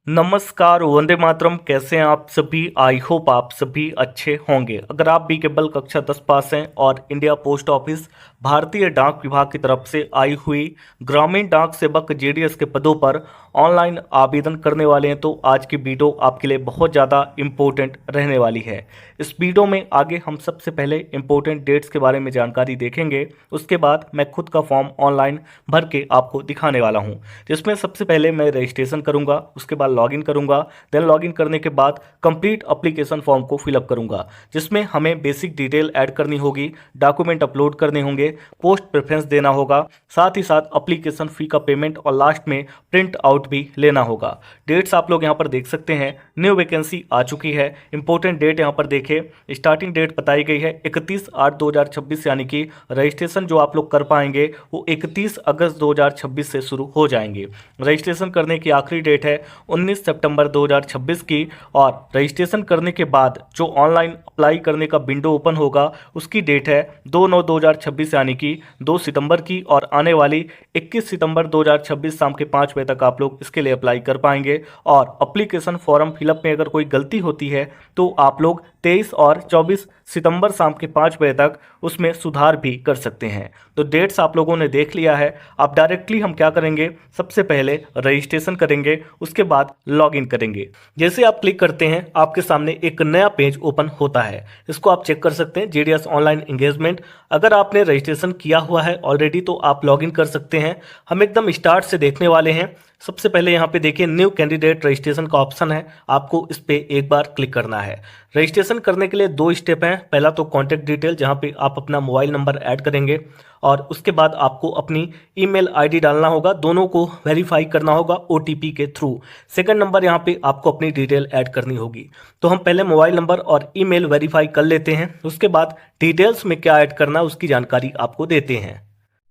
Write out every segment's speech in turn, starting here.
नमस्कार, वंदे मातरम। कैसे हैं आप सभी? आई होप आप सभी अच्छे होंगे। अगर आप भी केवल कक्षा 10 पास हैं और इंडिया पोस्ट ऑफिस भारतीय डाक विभाग की तरफ से आई हुई ग्रामीण डाक सेवक जेडीएस के पदों पर ऑनलाइन आवेदन करने वाले हैं तो आज की वीडियो आपके लिए बहुत ज़्यादा इम्पोर्टेंट रहने वाली है। इस वीडियो में आगे हम सबसे पहले इम्पोर्टेंट डेट्स के बारे में जानकारी देखेंगे। उसके बाद मैं खुद का फॉर्म ऑनलाइन भर के आपको दिखाने वाला हूं, जिसमें सबसे पहले मैं रजिस्ट्रेशन करूंगा, उसके बाद लॉगिन करूंगा। देन लॉगिन करने के बाद कंप्लीट एप्लीकेशन फॉर्म को फिलअप करूंगा, जिसमें हमें बेसिक डिटेल ऐड करनी होगी, डॉक्यूमेंट अपलोड करने होंगे, पोस्ट प्रेफरेंस देना होगा, साथ ही साथ एप्लीकेशन फी का पेमेंट और लास्ट में प्रिंट आउट भी लेना होगा। डेट्स आप लोग यहाँ पर देख सकते हैं। न्यू वैकेंसी आ चुकी है। इंपॉर्टेंट डेट यहाँ पर देखिए, स्टार्टिंग डेट बताई गई है 31/8/2026, यानी कि रजिस्ट्रेशन जो आप लोग कर पाएंगे वो 31 अगस्त 2026 से शुरू हो जाएंगे। रजिस्ट्रेशन करने की आखिरी डेट है 19 सितंबर 2026 की, और रजिस्ट्रेशन करने के बाद जो ऑनलाइन अप्लाई करने का विंडो ओपन होगा उसकी डेट है 2/9/2026, यानी कि 2 सितंबर की, और आने वाली 21 सितंबर 2026 शाम के 5 बजे तक आप लोग इसके लिए अप्लाई कर पाएंगे। और एप्लीकेशन फॉर्म फिलअप में अगर कोई गलती होती है तो आप लोग 23 और 24 सितंबर शाम के 5 बजे तक उसमें सुधार भी कर सकते हैं। तो डेट्स आप लोगों ने देख लिया है। अब डायरेक्टली हम क्या करेंगे, सबसे पहले रजिस्ट्रेशन करेंगे, उसके बाद लॉगिन करेंगे। जैसे आप क्लिक करते हैं आपके सामने एक नया पेज ओपन होता है। इसको आप चेक कर सकते हैं, जेडीएस ऑनलाइन एंगेजमेंट। अगर आपने रजिस्ट्रेशन किया हुआ है ऑलरेडी तो आप लॉगिन कर सकते हैं। हम एकदम स्टार्ट से देखने वाले हैं। सबसे पहले यहाँ पे देखिए न्यू कैंडिडेट रजिस्ट्रेशन का ऑप्शन है, आपको इस पे एक बार क्लिक करना है। रजिस्ट्रेशन करने के लिए 2 स्टेप हैं। पहला तो कॉन्टैक्ट डिटेल, जहाँ पे आप अपना मोबाइल नंबर ऐड करेंगे, और उसके बाद आपको अपनी ईमेल आईडी डालना होगा। दोनों को वेरीफाई करना होगा ओटीपी के थ्रू। सेकंड नंबर यहाँ पे आपको अपनी डिटेल ऐड करनी होगी। तो हम पहले मोबाइल नंबर और ईमेल वेरीफाई कर लेते हैं, उसके बाद डिटेल्स में क्या ऐड करना है उसकी जानकारी आपको देते हैं।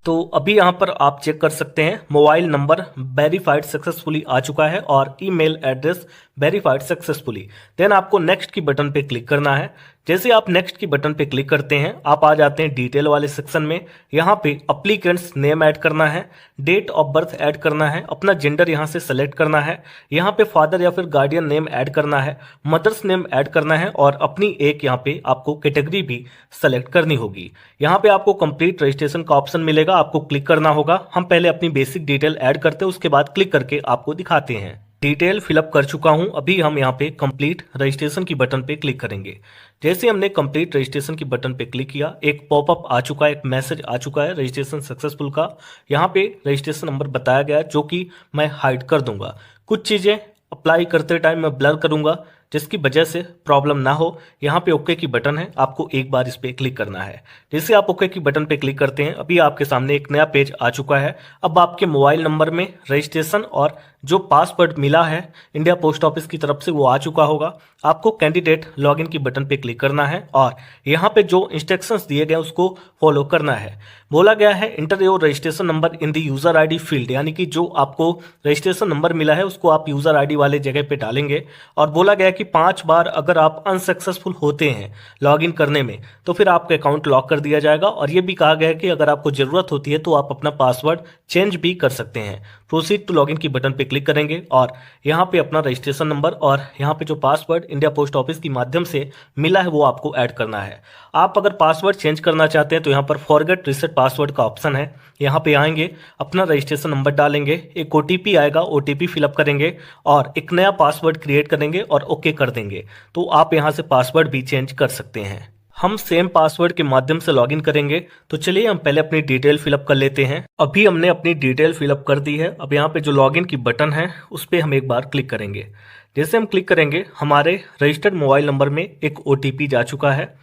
तो अभी यहाँ पर आप चेक कर सकते हैं, मोबाइल नंबर वेरीफाइड सक्सेसफुली आ चुका है और email address verified successfully. Then आपको नेक्स्ट की बटन पे क्लिक करना है। जैसे आप नेक्स्ट की बटन पे क्लिक करते हैं आप आ जाते हैं डिटेल वाले सेक्शन में। यहाँ पे अप्लीकेंट्स नेम ऐड करना है, डेट ऑफ बर्थ ऐड करना है, अपना जेंडर यहाँ से सेलेक्ट करना है, यहाँ पे फादर या फिर गार्डियन नेम ऐड करना है, मदर्स नेम ऐड करना है, और अपनी एक यहाँ पे आपको कैटेगरी भी सेलेक्ट करनी होगी। यहाँ पे आपको कंप्लीट रजिस्ट्रेशन का ऑप्शन मिलेगा, आपको क्लिक करना होगा। हम पहले अपनी बेसिक डिटेल ऐड करते हैं, उसके बाद क्लिक करके आपको दिखाते हैं। डिटेल फिलअप कर चुका हूं। अभी हम यहाँ पे कंप्लीट रजिस्ट्रेशन की बटन पे क्लिक करेंगे। जैसे हमने कंप्लीट रजिस्ट्रेशन की बटन पे क्लिक किया, एक पॉपअप आ चुका है, एक मैसेज आ चुका है रजिस्ट्रेशन सक्सेसफुल का। यहाँ पे रजिस्ट्रेशन नंबर बताया गया है, जो कि मैं हाइड कर दूंगा। कुछ चीज़ें अप्लाई करते टाइम मैं ब्लर करूंगा, जिसकी वजह से प्रॉब्लम ना हो। यहाँ पे ओके की बटन है, आपको एक बार इस पे क्लिक करना है। जैसे आप ओके की बटन पे क्लिक करते हैं अभी आपके सामने एक नया पेज आ चुका है। अब आपके मोबाइल नंबर में रजिस्ट्रेशन और जो पासवर्ड मिला है इंडिया पोस्ट ऑफिस की तरफ से वो आ चुका होगा। आपको कैंडिडेट लॉगिन की बटन पे क्लिक करना है और यहाँ पे जो इंस्ट्रक्शंस दिए गए उसको फॉलो करना है। बोला गया है inter your registration number in the user ID field, यानी कि जो आपको रजिस्ट्रेशन नंबर मिला है उसको आप यूजर आईडी वाले जगह पे डालेंगे। और बोला गया है कि 5 बार अगर आप अनसक्सेसफुल होते हैं लॉगिन करने में तो फिर आपका अकाउंट लॉक कर दिया जाएगा। और ये भी कहा गया है कि अगर आपको जरूरत होती है तो आप अपना पासवर्ड चेंज भी कर सकते हैं। प्रोसीड टू लॉगिन की बटन पे क्लिक करेंगे और यहाँ पे अपना रजिस्ट्रेशन नंबर और यहाँ पे जो पासवर्ड इंडिया पोस्ट ऑफिस की माध्यम से मिला है वो आपको ऐड करना है। आप अगर पासवर्ड चेंज करना चाहते हैं तो यहाँ पर फॉरगेट रीसेट पासवर्ड का ऑप्शन है। यहाँ पे आएंगे, अपना रजिस्ट्रेशन नंबर डालेंगे, एक ओटीपी आएगा, ओटीपी फिलअप करेंगे और एक नया पासवर्ड क्रिएट करेंगे और ओके कर देंगे। तो आप यहाँ से पासवर्ड भी चेंज कर सकते हैं। हम सेम पासवर्ड के माध्यम से लॉगिन करेंगे। तो चलिए हम पहले अपनी डिटेल फिलअप कर लेते हैं। अभी हमने अपनी डिटेल फिलअप कर दी है। अब यहाँ पे जो लॉगिन की बटन है उस पर हम एक बार क्लिक करेंगे। जैसे हम क्लिक करेंगे हमारे रजिस्टर्ड मोबाइल नंबर में एक ओटीपी जा चुका है।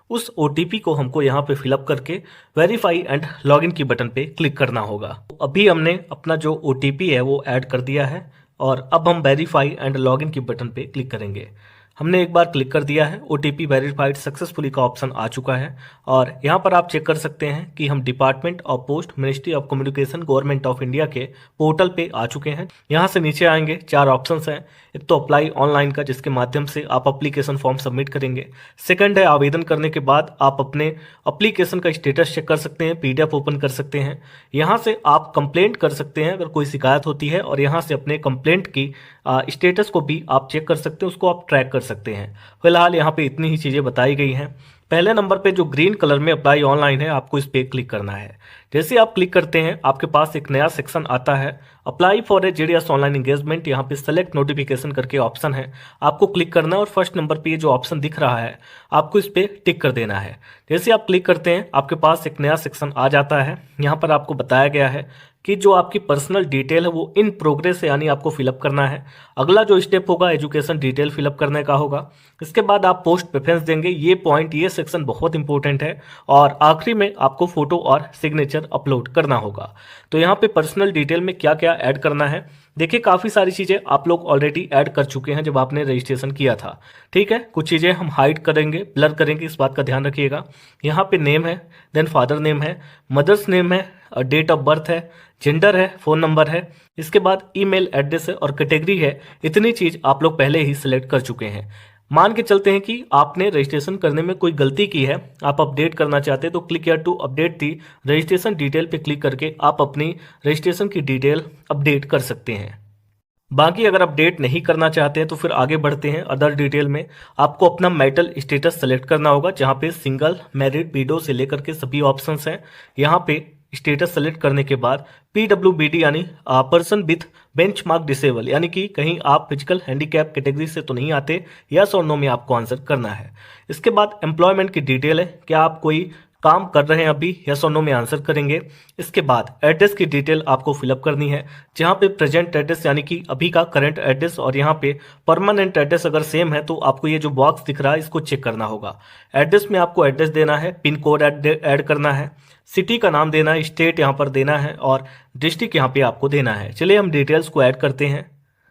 उस ओटीपी को हमको यहाँ पे फिलअप करके वेरीफाई एंड लॉगिन की बटन पे क्लिक करना होगा। अभी हमने अपना जो ओटीपी है वो ऐड कर दिया है और अब हम वेरीफाई एंड लॉगिन की बटन पे क्लिक करेंगे। हमने एक बार क्लिक कर दिया है, ओटीपी वेरीफाइड सक्सेसफुली का ऑप्शन आ चुका है। और यहाँ पर आप चेक कर सकते हैं कि हम department of post ministry of communication government of India के पोर्टल पे आ चुके हैं। यहाँ से नीचे आएंगे, 4 ऑप्शंस हैं। एक तो अप्लाई ऑनलाइन का, जिसके माध्यम से आप एप्लीकेशन फॉर्म सबमिट करेंगे। सेकंड है आवेदन करने के बाद आप अपने एप्लीकेशन का स्टेटस चेक कर सकते हैं, पीडीएफ ओपन कर सकते हैं। यहाँ से आप कंप्लेंट कर सकते हैं अगर कोई शिकायत होती है और यहाँ से अपने कंप्लेंट की स्टेटस को भी आप चेक कर सकते हैं, उसको आप ट्रैक कर सकते हैं। फिलहाल यहाँ पे इतनी ही चीज़ें बताई गई हैं। पहले नंबर पे जो ग्रीन कलर में अप्लाई ऑनलाइन है, आपको इस पर क्लिक करना है। जैसे आप क्लिक करते हैं आपके पास एक नया सेक्शन आता है, apply for a JDS online engagement. यहाँ पे सेलेक्ट नोटिफिकेशन करके ऑप्शन है, आपको क्लिक करना है और फर्स्ट नंबर पे ये जो ऑप्शन दिख रहा है आपको इस पर टिक कर देना है। जैसे आप क्लिक करते हैं आपके पास एक नया सेक्शन आ जाता है। यहाँ पर आपको बताया गया है कि जो आपकी पर्सनल डिटेल है वो इन प्रोग्रेस है, यानी आपको फिलअप करना है। अगला जो स्टेप होगा एजुकेशन डिटेल फिलअप करने का होगा। इसके बाद आप पोस्ट प्रेफरेंस देंगे। ये पॉइंट, ये सेक्शन बहुत इंपॉर्टेंट है। और आखिरी में आपको फोटो और सिग्नेचर अपलोड करना होगा। तो यहाँ पे पर्सनल डिटेल में क्या क्या ऐड करना है, देखिए काफ़ी सारी चीज़ें आप लोग ऑलरेडी ऐड कर चुके हैं जब आपने रजिस्ट्रेशन किया था। ठीक है, कुछ चीज़ें हम हाइड करेंगे, ब्लर करेंगे, इस बात का ध्यान रखिएगा। यहाँ पे नेम है, देन फादर नेम है, मदर्स नेम है, डेट ऑफ बर्थ है, जेंडर है, फ़ोन नंबर है, इसके बाद ईमेल एड्रेस है और कैटेगरी है। इतनी चीज़ आप लोग पहले ही सिलेक्ट कर चुके हैं। मान के चलते हैं कि आपने रजिस्ट्रेशन करने में कोई गलती की है, आप अपडेट करना चाहते हैं, तो click here to update the registration detail पे क्लिक करके आप अपनी रजिस्ट्रेशन की डिटेल अपडेट कर सकते हैं। बाकी अगर अपडेट नहीं करना चाहते हैं तो फिर आगे बढ़ते हैं। अदर डिटेल में आपको अपना मैरिटल स्टेटस सेलेक्ट करना होगा, जहाँ पे सिंगल, मैरिड, विडो से लेकर के सभी ऑप्शंस हैं। यहाँ पे स्टेटस सेलेक्ट करने के बाद PWBD यानी पर्सन विथ बेंचमार्क डिसेबल, यानी कि कहीं आप फिजिकल हैंडीकैप कैटेगरी से तो नहीं आते, यस और नो में आपको आंसर करना है। इसके बाद एम्प्लॉयमेंट की डिटेल है, क्या आप कोई काम कर रहे हैं अभी, यस और नो में आंसर करेंगे। इसके बाद एड्रेस की डिटेल आपको फिलअप करनी है, जहाँ पे प्रेजेंट एड्रेस यानी कि अभी का करंट एड्रेस और यहाँ पे परमानेंट एड्रेस अगर सेम है तो आपको ये जो बॉक्स दिख रहा है इसको चेक करना होगा। एड्रेस में आपको एड्रेस देना है, पिन कोड ऐड करना है, सिटी का नाम देना है, स्टेट यहाँ पर देना है और डिस्ट्रिक्ट यहाँ पे आपको देना है। चलिए हम डिटेल्स को ऐड करते हैं।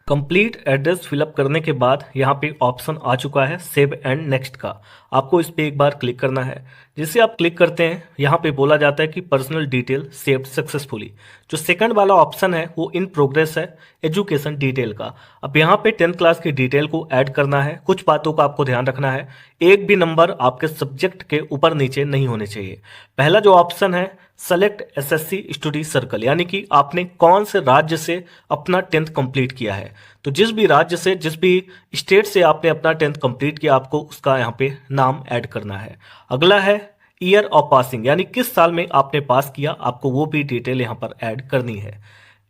कंप्लीट एड्रेस फिलअप करने के बाद यहाँ पे ऑप्शन आ चुका है सेव एंड नेक्स्ट का, आपको इस पर एक बार क्लिक करना है। जिसे आप क्लिक करते हैं यहाँ पे बोला जाता है कि पर्सनल डिटेल सेव्ड सक्सेसफुली। जो सेकंड वाला ऑप्शन है वो इन प्रोग्रेस है एजुकेशन डिटेल का। अब यहाँ पे 10th क्लास की डिटेल को ऐड करना है। कुछ बातों का आपको ध्यान रखना है, एक भी नंबर आपके सब्जेक्ट के ऊपर नीचे नहीं होने चाहिए। पहला जो ऑप्शन है सेलेक्ट SSC स्टडी सर्कल, यानी कि आपने कौन से राज्य से अपना 10th कंप्लीट किया है। तो जिस भी राज्य से, जिस भी स्टेट से आपने अपना 10th कंप्लीट किया, आपको उसका यहाँ पे नाम ऐड करना है। अगला है ईयर ऑफ पासिंग, यानी किस साल में आपने पास किया, आपको वो भी डिटेल यहाँ पर ऐड करनी है।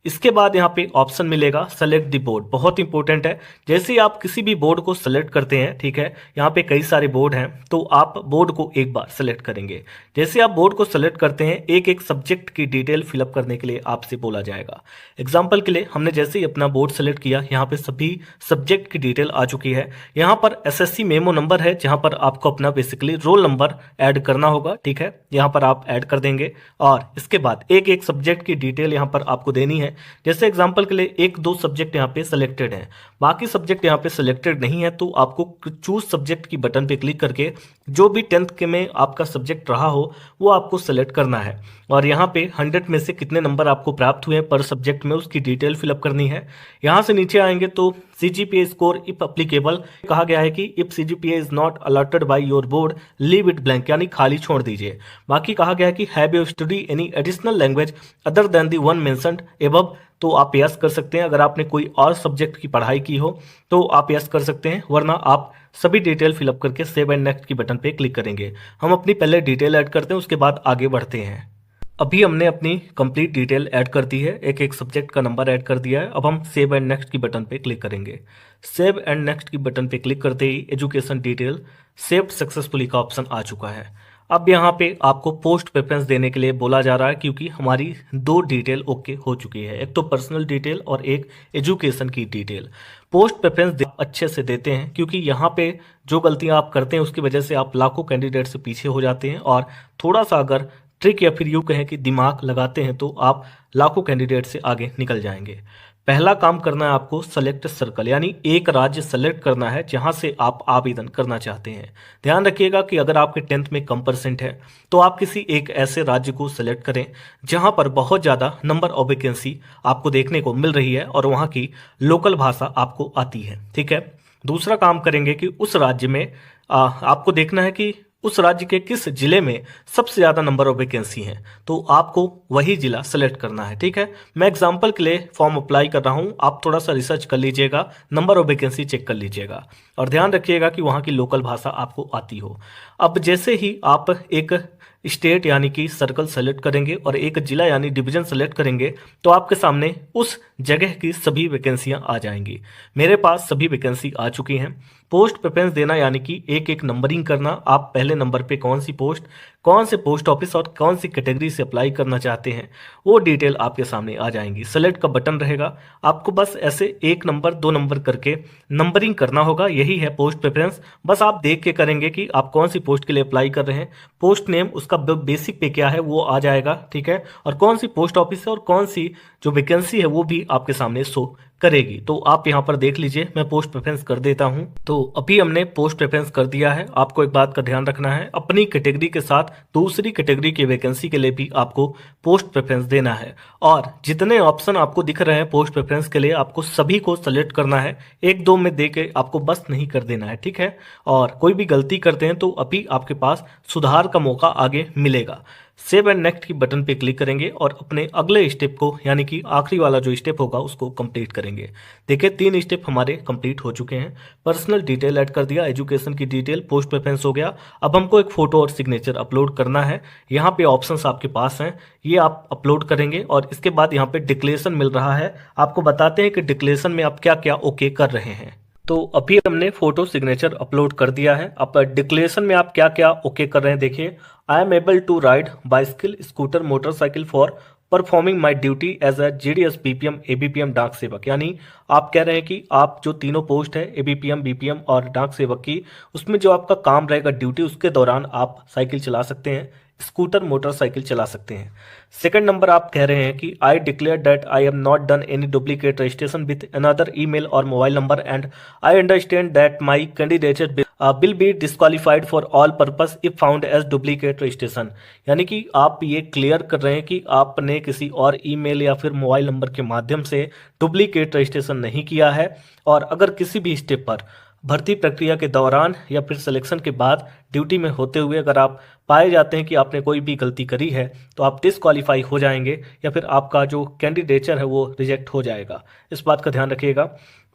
इसके बाद यहाँ पे ऑप्शन मिलेगा सेलेक्ट द बोर्ड, बहुत इंपॉर्टेंट है। जैसे ही आप किसी भी बोर्ड को सेलेक्ट करते हैं, ठीक है, यहाँ पे कई सारे बोर्ड हैं, तो आप बोर्ड को एक बार सेलेक्ट करेंगे। जैसे आप बोर्ड को सेलेक्ट करते हैं, एक एक सब्जेक्ट की डिटेल फिलअप करने के लिए आपसे बोला जाएगा। एग्जाम्पल के लिए हमने जैसे ही अपना बोर्ड सेलेक्ट किया, यहाँ पे सभी सब्जेक्ट की डिटेल आ चुकी है। यहाँ पर SSC मेमो नंबर है, जहाँ पर आपको अपना बेसिकली रोल नंबर ऐड करना होगा, ठीक है, यहाँ पर आप ऐड कर देंगे। और इसके बाद एक एक सब्जेक्ट की डिटेल यहाँ पर आपको देनी है। जैसे एग्जांपल के लिए 1-2 सब्जेक्ट यहाँ पे सिलेक्टेड हैं, बाकी सब्जेक्ट यहाँ पे सिलेक्टेड नहीं है, तो आपको चूज सब्जेक्ट की बटन पे क्लिक करके जो भी 10th के में आपका सब्जेक्ट रहा हो वो आपको सेलेक्ट करना है। और यहाँ पे 100 में से कितने नंबर आपको प्राप्त हुए पर सब्जेक्ट में, उसकी डिटेल फिलअप करनी है। यहाँ से नीचे आएंगे तो CGPA स्कोर इफ अप्लीकेबल कहा गया है कि if CGPA is not allotted by your board leave it blank, यानी खाली छोड़ दीजिए। बाकी कहा गया है कि have you study any additional language other than the one mentioned above, तो आप यस कर सकते हैं। अगर आपने कोई और सब्जेक्ट की पढ़ाई की हो तो आप यस कर सकते हैं, वरना आप सभी डिटेल फिलअप करके सेव एंड नेक्स्ट की बटन पे क्लिक करेंगे। हम अपनी पहले डिटेल ऐड करते हैं, उसके बाद आगे बढ़ते हैं। अभी हमने अपनी कंप्लीट डिटेल ऐड कर दी है, एक एक सब्जेक्ट का नंबर ऐड कर दिया है। अब हम सेव एंड नेक्स्ट की बटन पे क्लिक करेंगे। सेव एंड नेक्स्ट की बटन पे क्लिक करते ही एजुकेशन डिटेल सेव्ड सक्सेसफुली का ऑप्शन आ चुका है। अब यहाँ पे आपको पोस्ट प्रेफरेंस देने के लिए बोला जा रहा है, क्योंकि हमारी 2 डिटेल ओके हो चुकी है, एक तो पर्सनल डिटेल और एक एजुकेशन की डिटेल। पोस्ट प्रेफरेंस अच्छे से देते हैं, क्योंकि यहाँ पे जो गलतियाँ आप करते हैं उसकी वजह से आप लाखों कैंडिडेट से पीछे हो जाते हैं, और थोड़ा सा अगर ट्रिक या फिर यूँ कहें कि दिमाग लगाते हैं तो आप लाखों कैंडिडेट से आगे निकल जाएंगे। पहला काम करना है आपको सेलेक्ट सर्कल, यानी एक राज्य सेलेक्ट करना है जहां से आप आवेदन करना चाहते हैं। ध्यान रखिएगा कि अगर आपके 10th में कम % है तो आप किसी एक ऐसे राज्य को सेलेक्ट करें जहां पर बहुत ज़्यादा नंबर ऑफ वैकेंसी आपको देखने को मिल रही है और वहां की लोकल भाषा आपको आती है, ठीक है। दूसरा काम करेंगे कि उस राज्य में आपको देखना है कि उस राज्य के किस जिले में सबसे ज़्यादा नंबर ऑफ वैकेंसी हैं, तो आपको वही जिला सेलेक्ट करना है। ठीक है, मैं एग्जांपल के लिए फॉर्म अप्लाई कर रहा हूँ, आप थोड़ा सा रिसर्च कर लीजिएगा, नंबर ऑफ वैकेंसी चेक कर लीजिएगा और ध्यान रखिएगा कि वहाँ की लोकल भाषा आपको आती हो। अब जैसे ही आप एक स्टेट यानी कि सर्कल सेलेक्ट करेंगे और एक जिला यानी डिवीजन सेलेक्ट करेंगे तो आपके सामने उस जगह की सभी वैकेंसियां आ जाएंगी। मेरे पास सभी वैकेंसी आ चुकी हैं। पोस्ट प्रेफरेंस देना यानी कि एक एक नंबरिंग करना, आप पहले नंबर पे कौन सी पोस्ट, कौन से पोस्ट ऑफिस और कौन सी कैटेगरी से अप्लाई करना चाहते हैं वो डिटेल आपके सामने आ जाएंगी। सेलेक्ट का बटन रहेगा, आपको बस ऐसे एक नंबर दो नंबर करके नंबरिंग करना होगा, यही है पोस्ट प्रेफरेंस। बस आप देख के करेंगे कि आप कौन सी पोस्ट के लिए अप्लाई कर रहे हैं, पोस्ट नेम उसका बेसिक पे क्या है वो आ जाएगा। ठीक है, और कौन सी पोस्ट ऑफिस है और कौन सी जो वैकेंसी है वो भी आपके सामने शो करेगी। तो आप यहाँ पर देख लीजिए, मैं पोस्ट प्रेफरेंस कर देता हूँ। तो अभी हमने पोस्ट प्रेफरेंस कर दिया है। आपको एक बात का ध्यान रखना है, अपनी कैटेगरी के साथ दूसरी कैटेगरी की वैकेंसी के लिए भी आपको पोस्ट प्रेफरेंस देना है और जितने ऑप्शन आपको दिख रहे हैं पोस्ट प्रेफरेंस के लिए आपको सभी को सेलेक्ट करना है, एक दो में दे के आपको बस नहीं कर देना है। ठीक है, और कोई भी गलती करते हैं तो अभी आपके पास सुधार का मौका आगे मिलेगा। सेव एंड नेक्स्ट की बटन पे क्लिक करेंगे और अपने अगले स्टेप को यानी कि आखिरी वाला जो स्टेप होगा उसको कंप्लीट करेंगे। देखिए 3 स्टेप हमारे कंप्लीट हो चुके हैं। पर्सनल डिटेल ऐड कर दिया, एजुकेशन की डिटेल, पोस्ट प्रेफरेंस हो गया। अब हमको एक फोटो और सिग्नेचर अपलोड करना है। यहाँ पे ऑप्शंस आपके पास हैं, ये आप अपलोड करेंगे और इसके बाद यहाँ पे डिक्लेरेशन मिल रहा है, आपको बताते हैं कि डिक्लेरेशन में आप क्या क्या ओके कर रहे हैं। तो अभी हमने फोटो सिग्नेचर अपलोड कर दिया है। अब डिक्लेरेशन में आप क्या क्या ओके कर रहे हैं देखिए। I am able to ride bicycle, scooter, motorcycle for performing my duty as a GDS BPM ABPM डाक सेवक, यानी आप कह रहे हैं कि आप जो तीनों पोस्ट है एबीपीएम बीपीएम और डाक सेवक की, उसमें जो आपका काम रहेगा ड्यूटी, उसके दौरान आप साइकिल चला सकते हैं, स्कूटर मोटरसाइकिल चला सकते हैं। सेकंड नंबर आप कह रहे हैं कि I declare that I have not done any duplicate registration with another email और mobile number and I understand that my candidature will be disqualified for all purpose if found as duplicate registration, यानी कि आप ये clear कर रहे हैं कि आपने किसी और ईमेल या फिर मोबाइल नंबर के माध्यम से डुप्लीकेट रजिस्ट्रेशन नहीं किया है और अगर किसी भी स्टेप पर भर्ती प्रक्रिया के दौरान या फिर सिलेक्शन के बाद ड्यूटी में होते हुए अगर आप पाए जाते हैं कि आपने कोई भी गलती करी है तो आप डिस्क्वालीफाई हो जाएंगे या फिर आपका जो कैंडिडेचर है वो रिजेक्ट हो जाएगा, इस बात का ध्यान रखिएगा।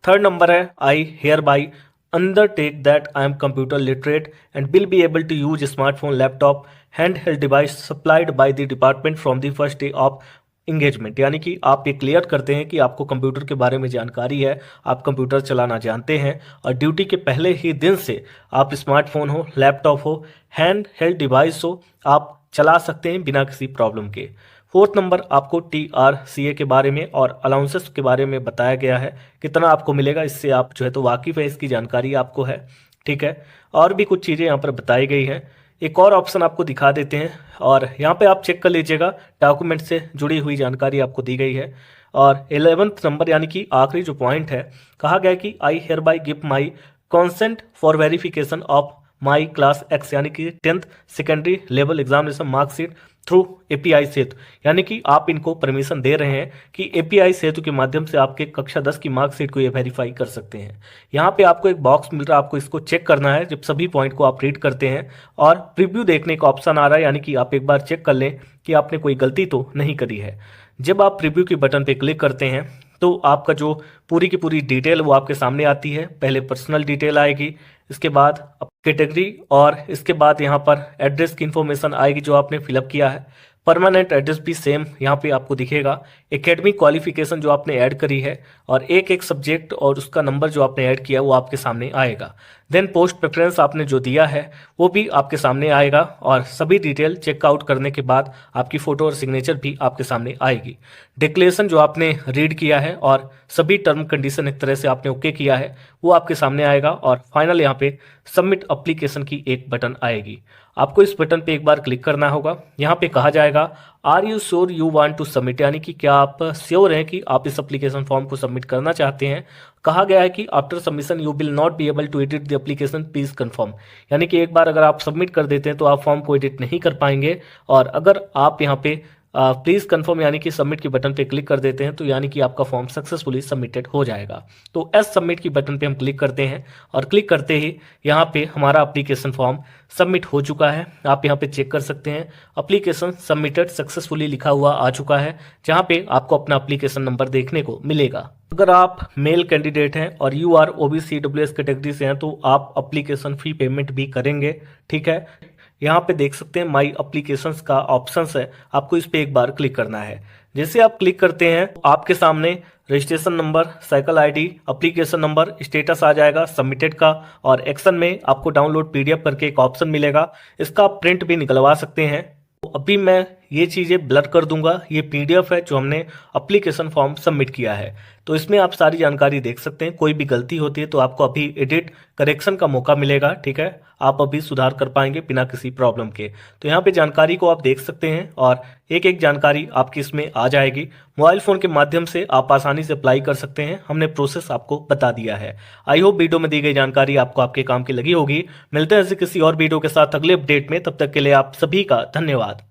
थर्ड नंबर है I hereby undertake that I am computer literate and will be able to use smartphone, laptop, handheld device supplied by the department from the first day of engagement, यानी कि आप ये clear करते हैं कि आपको computer के बारे में जानकारी है, आप कंप्यूटर चलाना जानते हैं और ड्यूटी के पहले ही दिन से आप स्मार्टफोन हो, लैपटॉप हो, हैंड हेल्ड डिवाइस हो, आप चला सकते हैं बिना किसी प्रॉब्लम के। फोर्थ नंबर आपको TRCA के बारे में और अलाउंसेस के बारे में बताया गया है, कितना आपको मिलेगा, इससे आप जो है तो वाकिफ़ है, इसकी जानकारी आपको है। ठीक है, और भी कुछ चीज़ें यहाँ पर बताई गई हैं। एक और ऑप्शन आपको दिखा देते हैं और यहाँ पे आप चेक कर लीजिएगा, डॉक्यूमेंट से जुड़ी हुई जानकारी आपको दी गई है। और 11th नंबर यानी कि आखिरी जो पॉइंट है, कहा गया कि I hereby give my consent for verification of my class X, यानी कि 10th secondary level examination marksheet through API Setu, यानी कि आप इनको परमिशन दे रहे हैं कि API सेतु के माध्यम से आपके कक्षा 10 की मार्कशीट को ये वेरीफाई कर सकते हैं। यहाँ पे आपको एक बॉक्स मिल रहा है, आपको इसको चेक करना है। जब सभी पॉइंट को आप रीड करते हैं और प्रीव्यू देखने का ऑप्शन आ रहा है, यानी कि आप एक बार चेक कर लें कि आपने कोई गलती तो नहीं करी है। जब आप प्रीव्यू के बटन पे क्लिक करते हैं तो आपका जो पूरी की पूरी डिटेल वो आपके सामने आती है। पहले पर्सनल डिटेल आएगी, इसके बाद कैटेगरी और इसके बाद यहाँ पर एड्रेस की इंफॉर्मेशन आएगी जो आपने फिलअप किया है। परमानेंट एड्रेस भी सेम यहाँ पे आपको दिखेगा। एकेडमिक क्वालिफिकेशन जो आपने ऐड करी है और एक एक सब्जेक्ट और उसका नंबर जो आपने ऐड किया वो आपके सामने आएगा। देन पोस्ट प्रेफरेंस आपने जो दिया है वो भी आपके सामने आएगा और सभी डिटेल चेकआउट करने के बाद आपकी फ़ोटो और सिग्नेचर भी आपके सामने आएगी। डिक्लेरेशन जो आपने रीड किया है और सभी टर्म कंडीशन एक तरह से आपने ओके किया है वो आपके सामने आएगा और फाइनल यहाँ पे सबमिट एप्लीकेशन की एक बटन आएगी। आपको इस बटन पे एक बार क्लिक करना होगा। यहाँ पे कहा जाएगा are you sure you want to submit, यानी कि क्या आप श्योर हैं कि आप इस एप्लीकेशन फॉर्म को सबमिट करना चाहते हैं। कहा गया है कि after submission you will not be able to edit the application, please confirm, यानी कि एक बार अगर आप सबमिट कर देते हैं तो आप फॉर्म को एडिट नहीं कर पाएंगे और अगर आप यहाँ पे प्लीज़ कंफर्म यानी कि सबमिट की बटन पे क्लिक कर देते हैं तो यानी कि आपका फॉर्म सक्सेसफुली सबमिटेड हो जाएगा। तो एस सबमिट की बटन पे हम क्लिक करते हैं और क्लिक करते ही यहाँ पे हमारा एप्लीकेशन फॉर्म सबमिट हो चुका है। आप यहाँ पे चेक कर सकते हैं एप्लीकेशन सबमिटेड सक्सेसफुली लिखा हुआ आ चुका है, जहाँ पे आपको अपना एप्लीकेशन नंबर देखने को मिलेगा। अगर आप मेल कैंडिडेट हैं और you are OBC EWS category से हैं तो आप एप्लीकेशन फी पेमेंट भी करेंगे। ठीक है, यहाँ पे देख सकते हैं माई एप्लीकेशंस का ऑप्शंस है, आपको इस पे एक बार क्लिक करना है। जैसे आप क्लिक करते हैं आपके सामने registration number, cycle ID, application number, status आ जाएगा सबमिटेड का, और एक्शन में आपको डाउनलोड पीडीएफ करके एक ऑप्शन मिलेगा, इसका आप प्रिंट भी निकलवा सकते हैं। तो अभी मैं ये चीज़ें ब्लर कर दूंगा। ये पीडीएफ है जो हमने एप्लीकेशन फॉर्म सबमिट किया है, तो इसमें आप सारी जानकारी देख सकते हैं। कोई भी गलती होती है तो आपको अभी एडिट करेक्शन का मौका मिलेगा। ठीक है, आप अभी सुधार कर पाएंगे बिना किसी प्रॉब्लम के। तो यहाँ पे जानकारी को आप देख सकते हैं और एक एक जानकारी आपकी इसमें आ जाएगी। मोबाइल फ़ोन के माध्यम से आप आसानी से अप्लाई कर सकते हैं, हमने प्रोसेस आपको बता दिया है। आई होप वीडियो में दी गई जानकारी आपको आपके काम की लगी होगी। मिलते हैं ऐसे किसी और वीडियो के साथ अगले अपडेट में, तब तक के लिए आप सभी का धन्यवाद।